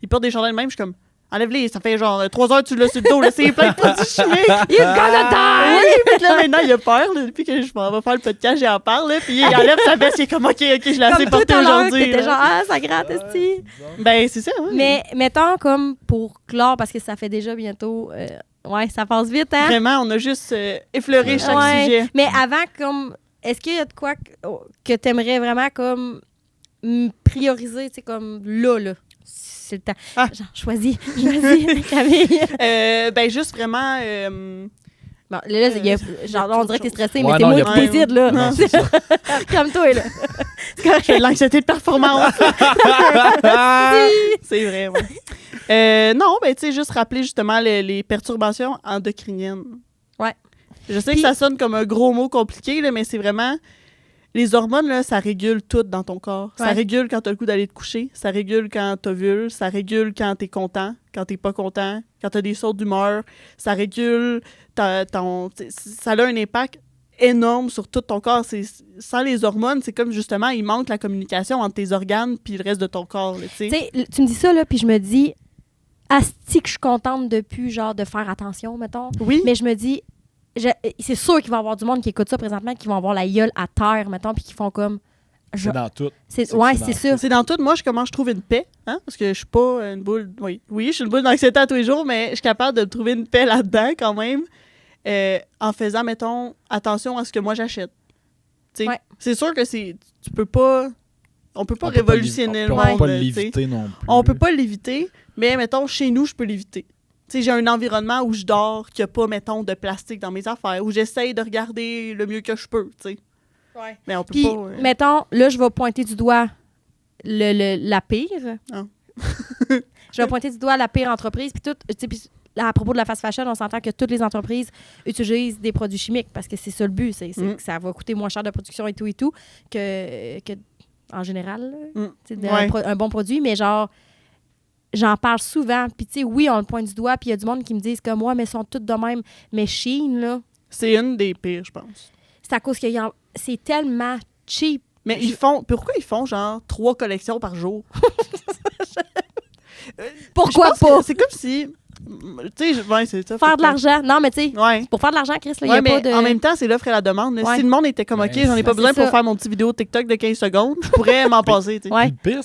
Il porte des chandails de même, je suis comme... Enlève-les, ça fait genre 3 heures que tu l'as sur le dos, là, c'est plein de produits chimiques. You gonna die! Oui, puis là, maintenant, il a peur, là, depuis que je m'en vais faire le podcast, j'en parle, là, puis il enlève sa veste, il est comme, OK, je l'ai assez Comme porté tout à l'heure, aujourd'hui. t'étais là. genre, ah, ça gratte, esti. Ben, c'est ça, ouais. Mais mettons comme pour clore, parce que ça fait déjà bientôt... ouais, ça passe vite, hein? Vraiment, on a juste effleuré chaque Ouais. sujet. Mais avant, comme... Est-ce qu'il y a de quoi que t'aimerais vraiment comme prioriser, tu sais, comme là? C'est le temps. Ah. Genre, choisis, Camille. Ben, juste vraiment... Bon, là, il y a, genre, on dirait que t'es stressé, mais Ouais, c'est non, moi y a qui pas- décide, là. Non, c'est ça. Comme toi, là. C'est correct. J'ai de l'anxiété de performance. C'est vrai, ouais. Non, ben, tu sais, juste rappeler justement les perturbations endocriniennes. Ouais. Je sais Puis- que ça sonne comme un gros mot compliqué, là, mais c'est vraiment... Les hormones, là, ça régule tout dans ton corps. Ça Ouais. régule quand t'as le goût d'aller te coucher. Ça régule quand t'ovules. Ça régule quand t'es content, quand t'es pas content, quand t'as des sautes d'humeur. Ça régule ça a un impact énorme sur tout ton corps. Sans les hormones, c'est comme justement, il manque la communication entre tes organes puis le reste de ton corps, là, tu Tu sais. sais, tu me dis ça, là, puis je me dis, asti que je suis contente depuis, genre, de faire attention, mettons. Oui, Mais je me dis, c'est sûr qu'il va y avoir du monde qui écoute ça présentement, qui vont avoir la gueule à terre, mettons, puis qui font comme... C'est dans tout. Ouais, dans c'est ça. c'est dans tout. Moi, comment je trouve une paix, hein? Parce que je suis pas une boule... Oui, je suis une boule d'anxiété à tous les jours, mais je suis capable de trouver une paix là-dedans, quand même, en faisant, mettons, attention à ce que moi j'achète. Tu sais, Ouais. c'est sûr que tu peux pas... On peut pas révolutionner le On peut monde, pas tu sais. l'éviter non plus. On peut pas l'éviter, mais mettons, chez nous, je peux l'éviter. Tu sais, j'ai un environnement où je dors, qu'il n'y a pas, mettons, de plastique dans mes affaires, où j'essaye de regarder le mieux que je peux, tu sais. Ouais. Mais on peut Puis, pas... mettons, là, je vais pointer du doigt la pire. Ah. Je vais pointer du doigt la pire entreprise. Puis tout, tu sais, puis à propos de la fast fashion, on s'entend que toutes les entreprises utilisent des produits chimiques parce que c'est ça le but. C'est que ça va coûter moins cher de production et tout, que en général, là, tu sais, Ouais. un bon produit. Mais genre, j'en parle souvent. Puis, tu sais, oui, on le pointe du doigt. Puis, il y a du monde qui me disent comme moi, mais ils sont toutes de même. Mais Shein, là, C'est une des pires, je pense. c'est à cause que c'est tellement cheap. Mais pourquoi ils font genre 3 collections par jour? Pourquoi Je pense pas? que c'est comme si... Tu sais, ouais, c'est ça. Faire de l'argent. Non, mais tu sais, Ouais. pour faire de l'argent, Chris, là, il Ouais, y a mais pas de... en même temps, c'est l'offre et la demande. là. Ouais. Si le monde était comme, Ben, OK, j'en ai pas c'est besoin ça. pour faire mon petit vidéo TikTok de 15 secondes, je pourrais m'en passer, tu sais. Ouais. Puis le pire,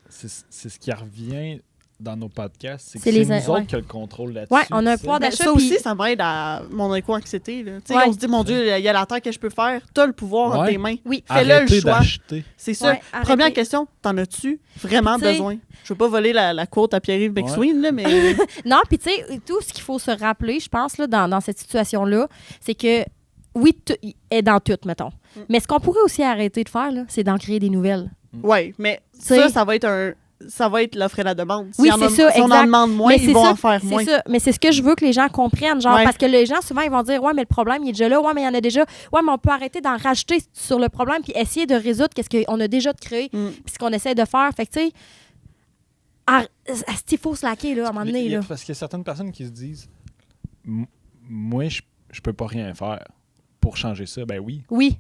c'est ce qui revient dans nos podcasts, c'est que C'est c'est les- nous ouais. autres qui a le contrôle là-dessus. Ouais, on a un tu sais. pouvoir Ben, d'achat. ça aussi, puis- ça m'aide à mon éco-anxiété. là. Tu sais, Ouais. on se dit, mon Dieu, il y a la terre que je peux faire. T'as le pouvoir entre Ouais. tes mains. Oui. Fais-le Arrêtez le choix. d'acheter. C'est ça. Ouais, arrêtez. Première question, t'en as-tu vraiment Tu sais- besoin? Je veux pas voler la quote à Pierre-Yves McSween, là, mais... Non, puis tu sais, tout ce qu'il faut se rappeler, je pense, là, dans cette situation-là, c'est que, oui, tout est dans tout, mettons. Mais ce qu'on pourrait aussi arrêter de faire, là, c'est d'en créer des nouvelles. Ouais, mais sais- ça va être l'offre et la demande. Oui, Si c'est ça, Si on en exact. demande moins, Mais ils c'est vont ça, en faire moins. C'est ça. Mais c'est ce que je veux que les gens comprennent. Genre, Ouais. parce que les gens, souvent, ils vont dire, ouais, mais le problème, il est déjà là. Ouais, mais il y en a déjà. Ouais, mais on peut arrêter d'en rajouter sur le problème puis essayer de résoudre qu'est-ce qu'on a déjà créé Mm. puis ce qu'on essaie de faire. Fait que, tu sais, il faut slacker, là, à un moment donné, là. Parce qu'il y a certaines personnes qui se disent moi, je peux pas rien faire pour changer ça. Ben oui. Oui,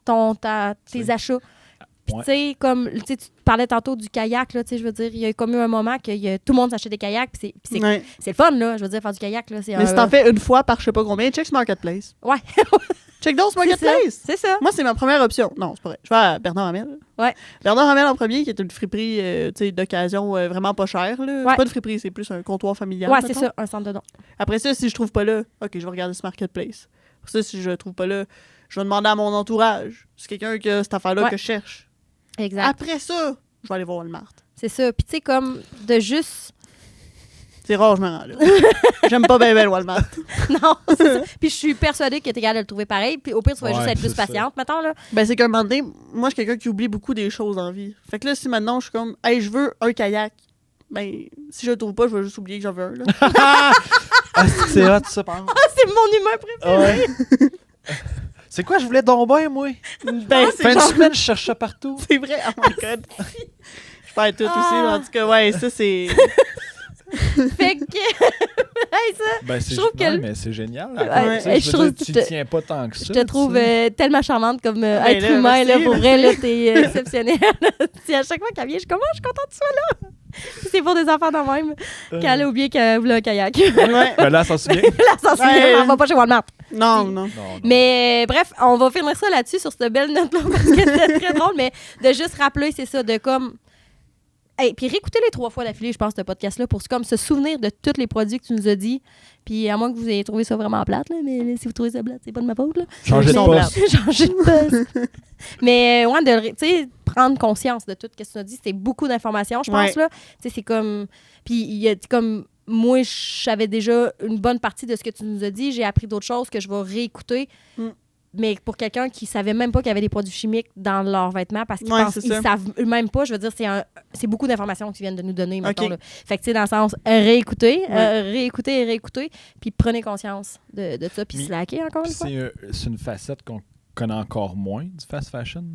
tes T'sais. achats. Puis, Ouais. tu sais, comme tu parlais tantôt du kayak, là, tu sais, je veux dire, il y a comme eu un moment que tout le monde s'achetait des kayaks, puis Ouais. c'est le fun, là, je veux dire, faire du kayak, là. Mais si t'en fais une fois par je sais pas combien, check ce Marketplace. Ouais. Check donc ce C'est ça. Marketplace. C'est ça. Moi, c'est ma première option. Non, c'est pas vrai. Je vais à Bernard Hamel. Ouais. Bernard Hamel en premier, qui est une friperie tu sais, d'occasion vraiment pas chère. Là. Ouais. C'est pas une friperie, c'est plus un comptoir familial. Ouais, c'est mettons. ça, un centre de don. Après ça, si je trouve pas là, OK, je vais regarder ce Marketplace. Après ça, si je le trouve pas là, je vais demander à mon entourage. C'est quelqu'un qui a cette affaire-là Ouais. que je cherche. Exact. Après ça, je vais aller voir Walmart. C'est ça. Puis, tu sais, comme de juste. C'est rare, je me rends là. J'aime pas bien le Walmart. Non, c'est ça. Puis, je suis persuadée que t'es capable de le trouver pareil. Puis, au pire, tu vas Ouais, juste être plus c'est ça. patiente, mettons, là. Ben, c'est qu'un moment donné, moi, je suis quelqu'un qui oublie beaucoup des choses dans la vie. Fait que là, si maintenant, je suis comme, hey, je veux un kayak, ben, si je le trouve pas, je vais juste oublier que j'en veux un, là. Ah, c'est hot, ça, par exemple. C'est mon humain préféré. Ouais. C'est quoi, je voulais donc bien, moi? Ben, c'est Fin de genre- semaine, je cherche ça partout. C'est vrai, oh my god. Je perds tout aussi, mais en tout cas, ouais, ça, c'est... Fait que. Hey, ça. Ben, Je trouve que- mais c'est génial. Ouais, Tu sais, je je veux trouve dire, tu que y tiens pas tant que ça. Je te trouve tu sais. tellement charmante comme Ben être là, humain, là, merci, pour vrai, là, t'es exceptionnelle. À chaque fois qu'elle vient, je suis comme, oh, je suis contente que tu sois là. C'est pour des enfants dans même qu'elle a oublié qu'elle voulait un kayak. Ouais. Ben là, elle s'en souvient. Là, ça se Ouais. fait, on va pas chez Walmart. Non, non. Non, non. Mais bref, on va finir ça là-dessus, sur cette belle note-là, parce que c'était très drôle, mais de juste rappeler, c'est ça, de comme... Hey, puis réécouter les 3 fois d'affilée, je pense, ce podcast-là, pour comme se souvenir de tous les produits que tu nous as dit. Puis à moins que vous ayez trouvé ça vraiment plate, là, mais si vous trouvez ça plate, c'est pas de ma faute, là. Changer de Mais- poste. Changer de poste. Mais ouais, tu sais, prendre conscience de tout ce que tu nous as dit, c'était beaucoup d'informations, je pense, Ouais. là. Tu sais, c'est comme... Puis il y a comme... Moi, je savais déjà une bonne partie de ce que tu nous as dit. J'ai appris d'autres choses que je vais réécouter. Mm. Mais pour quelqu'un qui savait même pas qu'il y avait des produits chimiques dans leurs vêtements, parce qu'ils Ouais, pensent c'est qu'ils ça. savent même pas, je veux dire, c'est beaucoup d'informations qu'ils viennent de nous donner, mettons, Ok. là. Fait que, tu sais, dans le sens, réécouter, Ouais. réécouter et réécouter, puis prenez conscience de ça, puis Mais- slacker, encore une fois. C'est une facette qu'on connaît encore moins du fast fashion.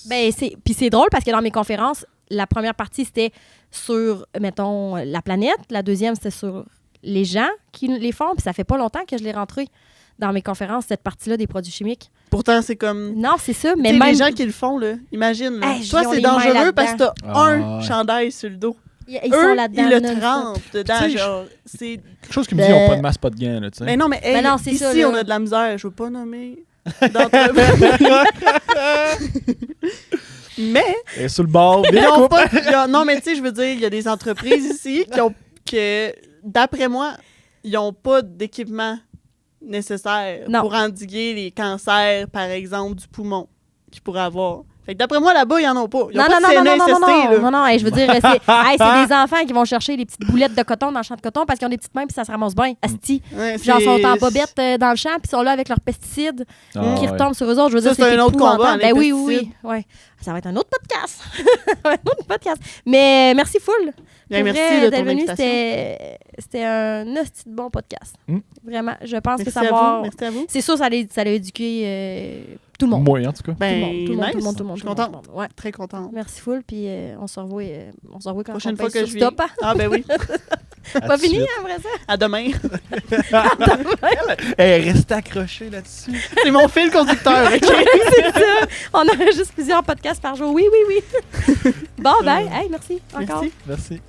Ben, puis c'est drôle parce que dans mes conférences, la première partie, c'était sur, mettons, la planète. La deuxième, c'était sur les gens qui les font. Puis ça fait pas longtemps que je l'ai rentré dans mes conférences, cette partie-là des produits chimiques. Pourtant, c'est comme... Non, c'est ça, mais Tu sais, même... les gens qui le font, là, imagine, là. Hey, Toi, ils ont c'est les mains dangereux parce que t'as là-dedans. un Ah, ouais. chandail sur le dos. Ils Eux, sont là-dedans. ils le non-stop. trempent dedans, Tu sais, genre, c'est... Quelque chose qui me dit qu'ils n'ont pas de masse, pas de gain. Là, tu sais. Mais non, mais hey, Ben non, c'est ici, ça, là. on a de la misère. Je veux pas nommer d'entreprise. Mais, Et sur le bord, ils bien ont coupe. pas... non, mais tu sais, je veux dire, il y a des entreprises ici que, d'après moi, ils n'ont pas d'équipement nécessaire Non. pour endiguer les cancers, par exemple, du poumon qu'ils pourraient avoir. Fait que d'après moi, là-bas, ils en ont pas. Ils ont Non, pas non, de non, non, CNSST, non, non, là. non, non, hey, je veux dire, c'est des enfants qui vont chercher les petites boulettes de coton dans le champ de coton parce qu'ils ont des petites mains puis ça se ramasse bien. Asti. Ouais, Genre, c'est- sont en bobette dans le champ puis sont là avec leurs pesticides Ah, qui ouais. retombent sur eux autres. Je veux Ça, dire, c'est un autre épouvantable. combat, les Ben oui, pesticides. oui, ouais. Ça va être un autre podcast. un autre podcast. Mais merci full. Bien, Pour merci vrai, de d'être ton venu, invitation. c'était un hostie de bon podcast. Mm. Vraiment, je pense que Merci ça à va... vous. Merci à vous. C'est sûr, ça l'a éduqué Tout le monde. Moi, en tout cas. Ben, Tout le monde, nice. tout le monde, tout le monde, Je suis tout le contente. monde. Ouais. Très contente. Merci full, puis on se revoit quand Prochaine on fois pèse que sur je viens. stop. Hein? Ah, ben oui. Pas À fini, suite. hein, après ça? À demain. Elle reste accrochée là-dessus. C'est mon fil conducteur, OK? C'est ça. On enregistre plusieurs podcasts par jour. Oui, oui, oui. Bon, ben, hey, merci encore. Merci. Merci.